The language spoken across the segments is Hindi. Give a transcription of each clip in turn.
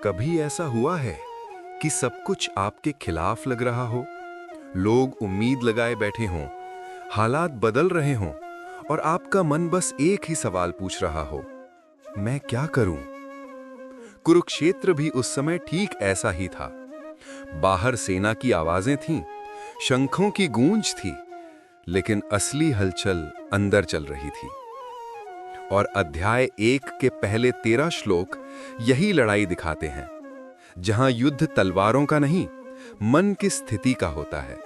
कभी ऐसा हुआ है कि सब कुछ आपके खिलाफ लग रहा हो, लोग उम्मीद लगाए बैठे हों, हालात बदल रहे हों और आपका मन बस एक ही सवाल पूछ रहा हो, मैं क्या करूं? कुरुक्षेत्र भी उस समय ठीक ऐसा ही था। बाहर सेना की आवाजें थीं, शंखों की गूंज थी, लेकिन असली हलचल अंदर चल रही थी। और अध्याय 1 के पहले 13 श्लोक यही लड़ाई दिखाते हैं, जहां युद्ध तलवारों का नहीं, मन की स्थिति का होता है।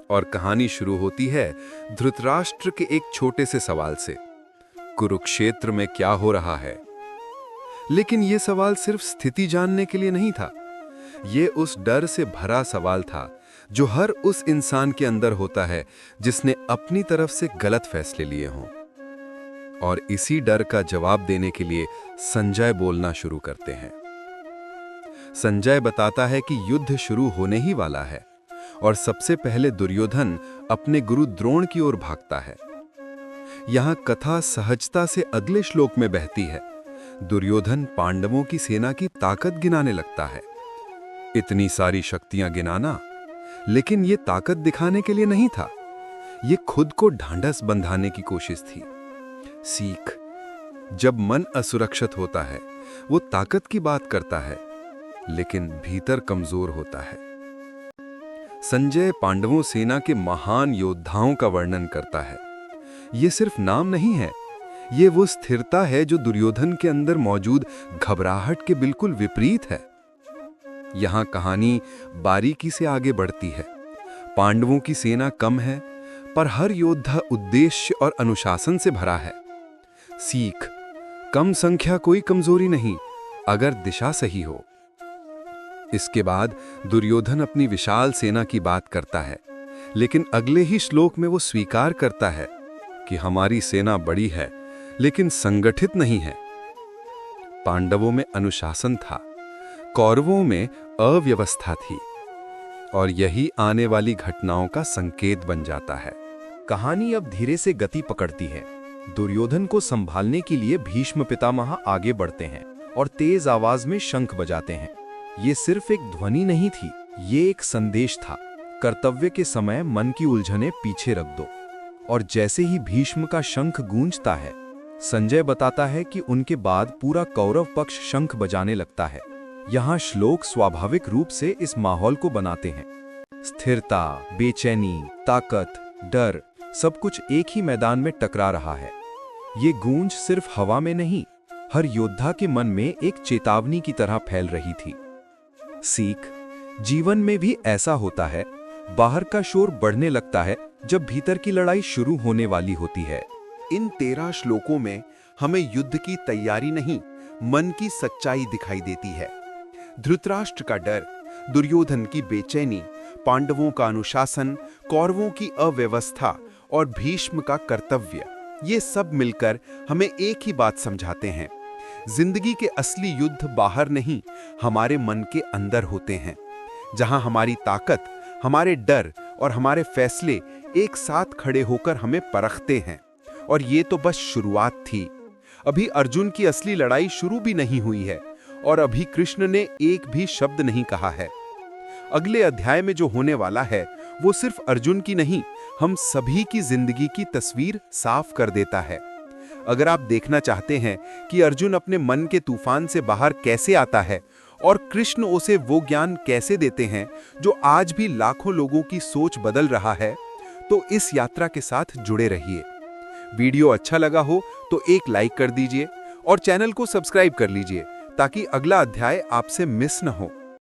और कहानी शुरू होती है धृतराष्ट्र के एक छोटे से सवाल से, कुरुक्षेत्र में क्या हो रहा है? लेकिन यह सवाल सिर्फ स्थिति जानने के लिए नहीं था। यह उस डर से भरा सवाल था जो हर उस इंसान के अंदर होता है जिसने अपनी तरफ से गलत फैसले लिए हों। और इसी डर का जवाब देने के लिए संजय बोलना शुरू करते हैं। संजय बताता है कि युद्ध शुरू होने ही वाला है और सबसे पहले दुर्योधन अपने गुरु द्रोण की ओर भागता है। यहां कथा सहजता से अगले श्लोक में बहती है। दुर्योधन पांडवों की सेना की ताकत गिनाने लगता है। इतनी सारी शक्तियां गिनाना, लेकिन यह ताकत दिखाने के लिए नहीं था, यह खुद को ढांढस बंधाने की कोशिश थी। सीख, जब मन असुरक्षित होता है वो ताकत की बात करता है, लेकिन भीतर कमजोर होता है। संजय पांडवों सेना के महान योद्धाओं का वर्णन करता है। यह सिर्फ नाम नहीं है, यह वो स्थिरता है जो दुर्योधन के अंदर मौजूद घबराहट के बिल्कुल विपरीत है। यहां कहानी बारीकी से आगे बढ़ती है। पांडवों की सेना कम है, पर हर योद्धा उद्देश्य और अनुशासन से भरा है। सीख, कम संख्या कोई कमजोरी नहीं, अगर दिशा सही हो। इसके बाद दुर्योधन अपनी विशाल सेना की बात करता है, लेकिन अगले ही श्लोक में वो स्वीकार करता है कि हमारी सेना बड़ी है, लेकिन संगठित नहीं है। पांडवों में अनुशासन था, कौरवों में अव्यवस्था थी, और यही आने वाली घटनाओं का संकेत बन जाता है। कहानी अब धीरे से गति पकड़ती है। दुर्योधन को संभालने के लिए भीष्म पितामह आगे बढ़ते हैं और तेज आवाज में शंख बजाते हैं। ये सिर्फ एक ध्वनि नहीं थी, ये एक संदेश था। कर्तव्य के समय मन की उलझनें पीछे रख दो। और जैसे ही भीष्म का शंख गूंजता है, संजय बताता है कि उनके बाद पूरा कौरव पक्ष शंख बजाने लगता है। यहाँ श्लोक स्वाभाविक रूप से इस माहौल को बनाते हैं। स्थिरता, बेचैनी, ताकत, डर, सब कुछ एक ही मैदान में टकरा रहा है। ये गूंज सिर्फ हवा में नहीं, हर योद्धा के मन में एक चेतावनी की तरह फैल रही थी। सीख, जीवन में भी ऐसा होता है। बाहर का शोर बढ़ने लगता है जब भीतर की लड़ाई शुरू होने वाली होती है। इन 13 श्लोकों में हमें युद्ध की तैयारी नहीं, मन की सच्चाई दिखाई देती है। धृतराष्ट्र का डर, दुर्योधन की बेचैनी, पांडवों का अनुशासन, कौरवों की अव्यवस्था और भीष्म का कर्तव्य, ये सब मिलकर हमें एक ही बात समझाते हैं। जिंदगी के असली युद्ध बाहर नहीं, हमारे मन के अंदर होते हैं, जहां हमारी ताकत, हमारे डर और हमारे फैसले एक साथ खड़े होकर हमें परखते हैं। और ये तो बस शुरुआत थी। अभी अर्जुन की असली लड़ाई शुरू भी नहीं हुई है और अभी कृष्ण ने एक भी शब्द नहीं कहा है। अगले अध्याय में जो होने वाला है वो सिर्फ अर्जुन की नहीं, हम सभी की जिंदगी की तस्वीर साफ कर देता है। अगर आप देखना चाहते हैं कि अर्जुन अपने मन के तूफान से बाहर कैसे आता है और कृष्ण उसे वो ज्ञान कैसे देते हैं जो आज भी लाखों लोगों की सोच बदल रहा है, तो इस यात्रा के साथ जुड़े रहिए। वीडियो अच्छा लगा हो तो एक लाइक कर दीजिए और चैनल को सब्सक्राइब कर लीजिए ताकि अगला अध्याय आपसे मिस न हो।